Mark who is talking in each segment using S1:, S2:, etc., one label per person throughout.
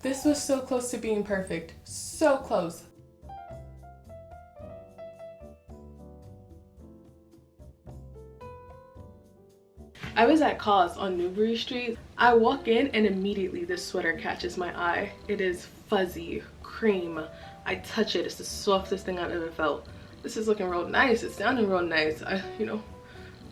S1: This was so close to being perfect. So close. I was at Cos on Newbury Street. I walk in and immediately this sweater catches my eye. It is fuzzy, cream. I touch it, it's the softest thing I've ever felt. This is looking real nice, it's sounding real nice.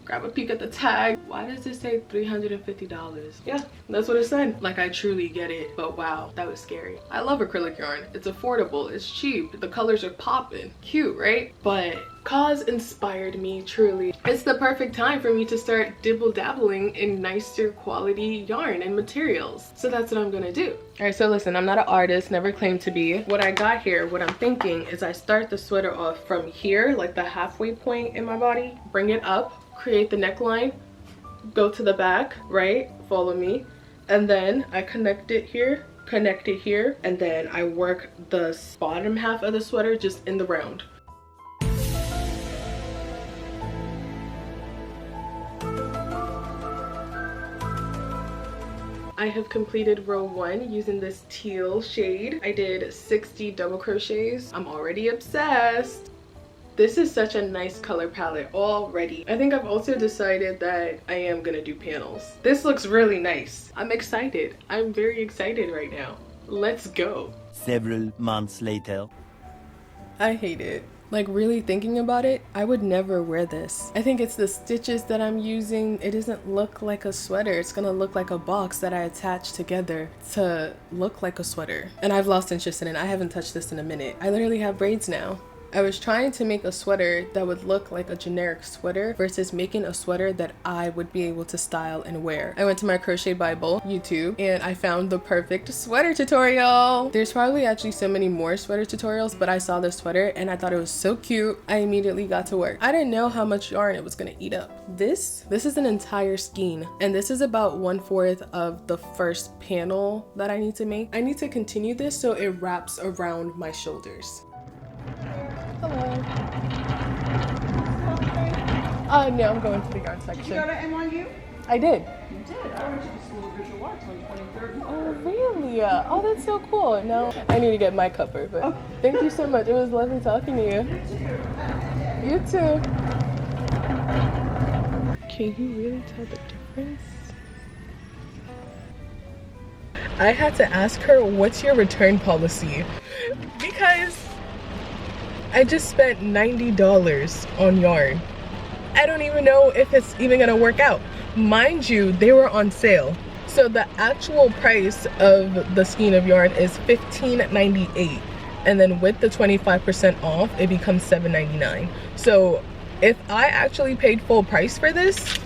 S1: Grab a peek at the tag. Why does it say $350? Yeah, that's what it said. Like, I truly get it, but wow, that was scary. I love acrylic yarn. It's affordable, it's cheap, the colors are popping. Cute, right? But Cos inspired me, truly. It's the perfect time for me to start dibble-dabbling in nicer quality yarn and materials. So that's what I'm gonna do. All right, so listen, I'm not an artist, never claimed to be. What I got here, what I'm thinking is I start the sweater off from here, like the halfway point in my body, bring it up, create the neckline, go to the back, right? Follow me. And then I connect it here, and then I work the bottom half of the sweater just in the round. I have completed row 1 using this teal shade. I did 60 double crochets. I'm already obsessed. This is such a nice color palette already. I think I've also decided that I am gonna do panels. This looks really nice. I'm excited. I'm very excited right now. Let's go.
S2: Several months later.
S1: I hate it. Like, really thinking about it, I would never wear this. I think it's the stitches that I'm using. It doesn't look like a sweater. It's gonna look like a box that I attach together to look like a sweater. And I've lost interest in it. I haven't touched this in a minute. I literally have braids now. I was trying to make a sweater that would look like a generic sweater versus making a sweater that I would be able to style and wear. I went to my crochet bible, YouTube, and I found the perfect sweater tutorial. There's probably actually so many more sweater tutorials, but I saw this sweater and I thought it was so cute. I immediately got to work. I didn't know how much yarn it was gonna eat up. This is an entire skein, and this is about 1/4 of the first panel that I need to make. I need to continue this so it wraps around my shoulders. Hello. No, I'm going to the yarn section.
S3: Did you go to NYU?
S1: I did.
S3: You did. I went to the School of Visual Arts on 23rd.
S1: Oh, really? Oh, that's so cool. No, I need to get my cover, but thank you so much. It was lovely talking to you. You too. Can you really tell the difference? I had to ask her, what's your return policy? Because I just spent $90 on yarn. I don't even know if it's even gonna work out. Mind you, they were on sale. So the actual price of the skein of yarn is $15.98. And then with the 25% off, it becomes $7.99. So if I actually paid full price for this,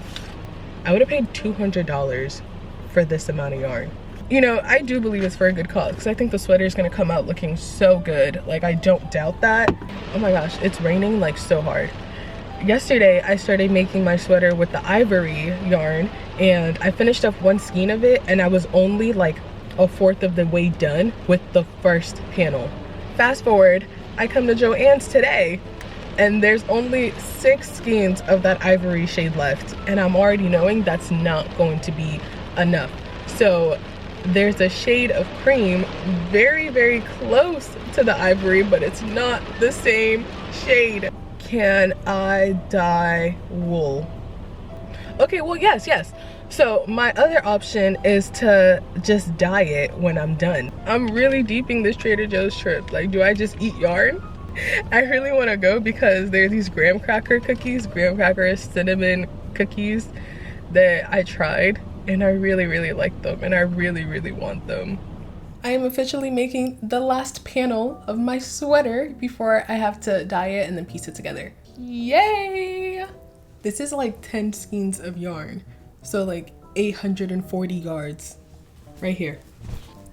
S1: I would have paid $200 for this amount of yarn. You know, I do believe it's for a good cause because I think the sweater is going to come out looking so good. Like, I don't doubt that. Oh my gosh, it's raining like so hard. Yesterday, I started making my sweater with the ivory yarn and I finished up one skein of it and I was only like 1/4 of the way done with the first panel. Fast forward, I come to Joann's today and there's only 6 skeins of that ivory shade left and I'm already knowing that's not going to be enough. So there's a shade of cream very, very close to the ivory, but it's not the same shade. Can I dye wool? Okay, well, yes. So my other option is to just dye it when I'm done. I'm really deeping this Trader Joe's trip. Like, do I just eat yarn? I really want to go because there are these graham cracker cinnamon cookies that I tried. And I really, really like them and I really, really want them. I am officially making the last panel of my sweater before I have to dye it and then piece it together. Yay! This is like 10 skeins of yarn. So like 840 yards right here.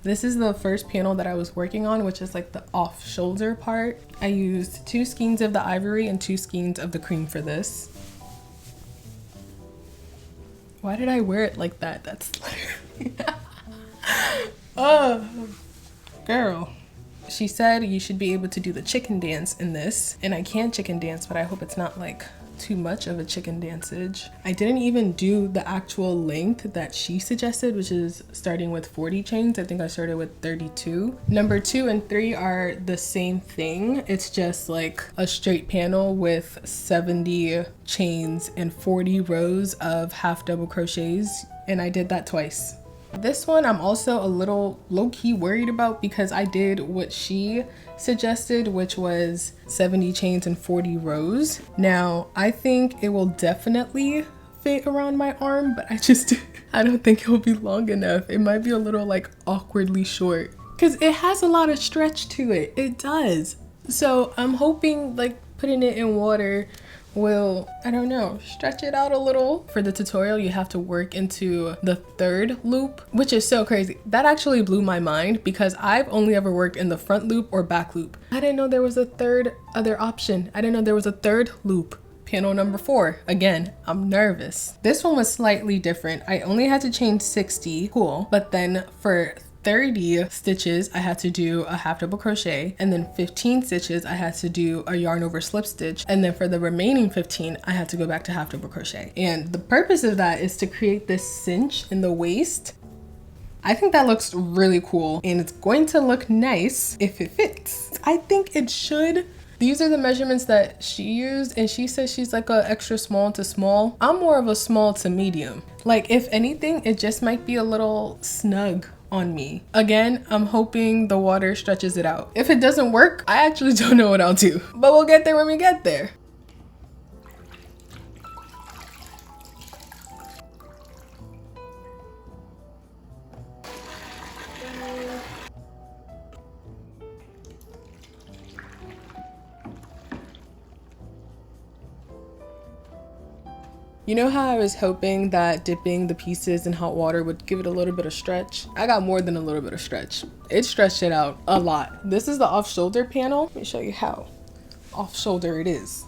S1: This is the first panel that I was working on, which is like the off shoulder part. I used 2 skeins of the ivory and 2 skeins of the cream for this. Why did I wear it like that? That's literally... Oh, girl. She said you should be able to do the chicken dance in this. And I can chicken dance, but I hope it's not like too much of a chicken dancage. I didn't even do the actual length that she suggested, which is starting with 40 chains. I think I started with 32. Number 2 and 3 are the same thing. It's just like a straight panel with 70 chains and 40 rows of half double crochets, and I did that twice. This one I'm also a little low-key worried about because I did what she suggested, which was 70 chains and 40 rows. Now, I think it will definitely fit around my arm, but I don't think it will be long enough. It might be a little like awkwardly short because it has a lot of stretch to it. It does. So I'm hoping like putting it in water will, I don't know, stretch it out a little. For the tutorial, you have to work into the 3rd loop, which is so crazy. That actually blew my mind because I've only ever worked in the front loop or back loop. I didn't know there was a other option. I didn't know there was a 3rd loop. Panel number 4. Again, I'm nervous. This one was slightly different. I only had to chain 60, cool. But then for 30 stitches, I had to do a half double crochet, and then 15 stitches, I had to do a yarn over slip stitch, and then for the remaining 15, I had to go back to half double crochet. And the purpose of that is to create this cinch in the waist. I think that looks really cool, and it's going to look nice if it fits. I think it should. These are the measurements that she used, and she says she's like a extra small to small. I'm more of a small to medium. Like, if anything, it just might be a little snug on me. Again, I'm hoping the water stretches it out. If it doesn't work, I actually don't know what I'll do, but we'll get there when we get there. You know how I was hoping that dipping the pieces in hot water would give it a little bit of stretch? I got more than a little bit of stretch. It stretched it out a lot. This is the off shoulder panel. Let me show you how off shoulder it is.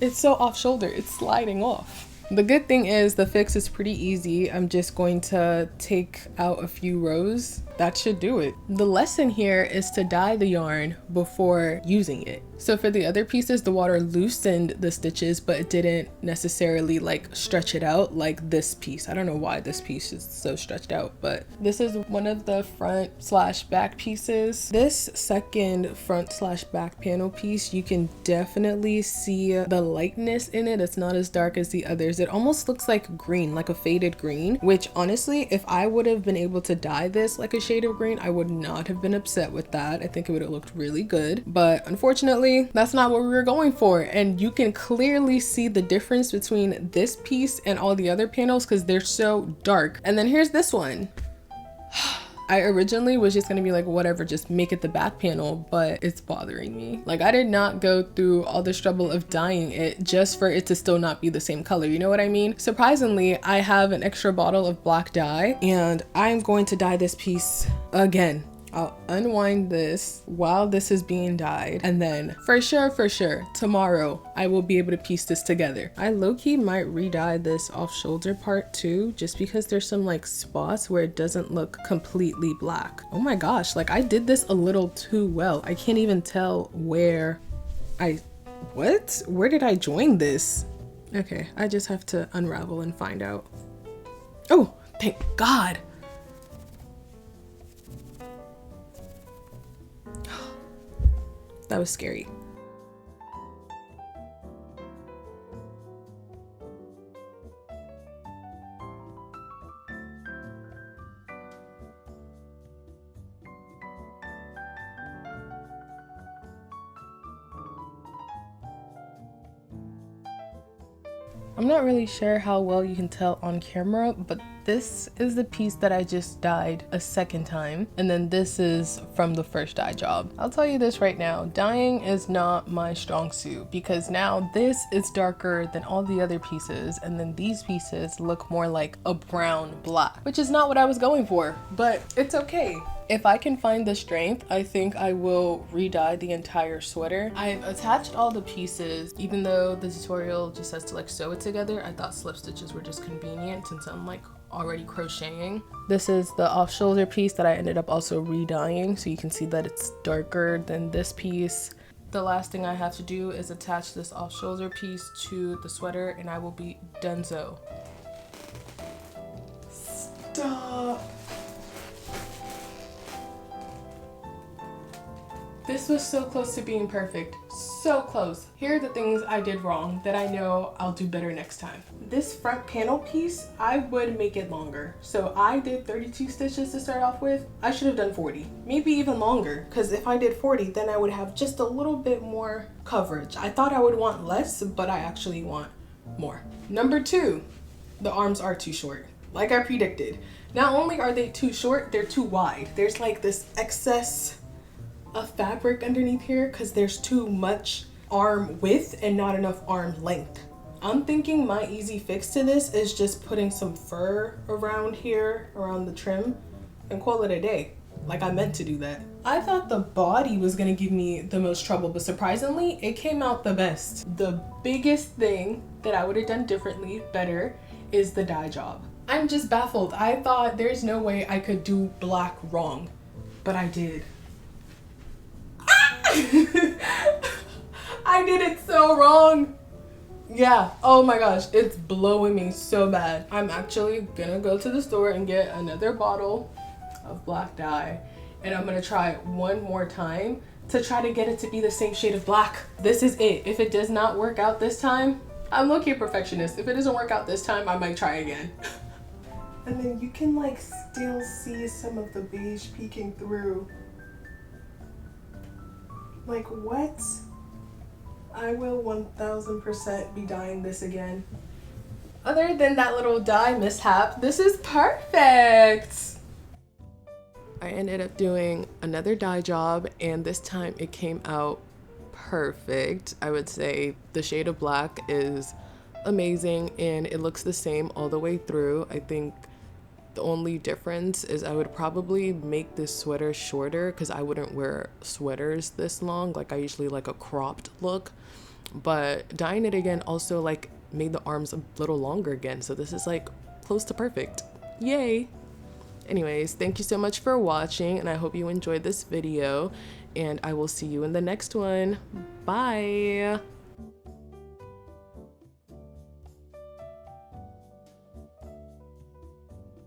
S1: It's so off shoulder, it's sliding off. The good thing is the fix is pretty easy. I'm just going to take out a few rows. That should do it. The lesson here is to dye the yarn before using it. So for the other pieces, the water loosened the stitches, but it didn't necessarily like stretch it out like this piece. I don't know why this piece is so stretched out, but this is one of the front/back pieces. This second front/back panel piece, you can definitely see the lightness in it. It's not as dark as the others. It almost looks like green, like a faded green, which honestly, if I would have been able to dye this like a shade of green, I would not have been upset with that. I think it would have looked really good, but unfortunately, that's not what we were going for. And you can clearly see the difference between this piece and all the other panels because they're so dark. And then here's this one. I originally was just gonna be like, whatever, just make it the back panel, but it's bothering me. Like, I did not go through all this trouble of dyeing it just for it to still not be the same color. You know what I mean? Surprisingly, I have an extra bottle of black dye and I'm going to dye this piece again. I'll unwind this while this is being dyed, and then for sure, tomorrow I will be able to piece this together. I low-key might re-dye this off-shoulder part too, just because there's some like spots where it doesn't look completely black. Oh my gosh, like I did this a little too well. I can't even tell where where did I join this? Okay, I just have to unravel and find out. Oh, thank God. That was scary. I'm not really sure how well you can tell on camera, but this is the piece that I just dyed a second time, and then this is from the first dye job. I'll tell you this right now, dyeing is not my strong suit because now this is darker than all the other pieces, and then these pieces look more like a brown black, which is not what I was going for, but it's okay. If I can find the strength, I think I will re-dye the entire sweater. I've attached all the pieces, even though the tutorial just says to like sew it together. I thought slip stitches were just convenient since I'm like already crocheting. This is the off-shoulder piece that I ended up also re-dyeing, so you can see that it's darker than this piece. The last thing I have to do is attach this off shoulder piece to the sweater and I will be donezo. Stop. This was so close to being perfect. So close. Here are the things I did wrong that I know I'll do better next time. This front panel piece, I would make it longer. So I did 32 stitches to start off with. I should have done 40, maybe even longer, because if I did 40, then I would have just a little bit more coverage. I thought I would want less, but I actually want more. Number 2, the arms are too short. Like I predicted. Not only are they too short, they're too wide. There's like this excess of fabric underneath here because there's too much arm width and not enough arm length. I'm thinking my easy fix to this is just putting some fur around here, around the trim, and call it a day. Like I meant to do that. I thought the body was gonna give me the most trouble, but surprisingly, it came out the best. The biggest thing that I would have done differently, better, is the dye job. I'm just baffled. I thought there's no way I could do black wrong, but I did. I did it so wrong. Yeah, oh my gosh, it's blowing me so bad. I'm actually gonna go to the store and get another bottle of black dye, and I'm gonna try one more time to try to get it to be the same shade of black. This is it. If it does not work out this time, I'm low-key a perfectionist. If it doesn't work out this time, I might try again. And then you can like still see some of the beige peeking through. Like what? I will 1000% be dyeing this again. Other than that little dye mishap, this is perfect. I ended up doing another dye job and this time it came out perfect. I would say the shade of black is amazing and it looks the same all the way through. I think the only difference is I would probably make this sweater shorter because I wouldn't wear sweaters this long. Like I usually like a cropped look, but dyeing it again also like made the arms a little longer again. So this is like close to perfect. Yay. Anyways, thank you so much for watching and I hope you enjoyed this video and I will see you in the next one. Bye.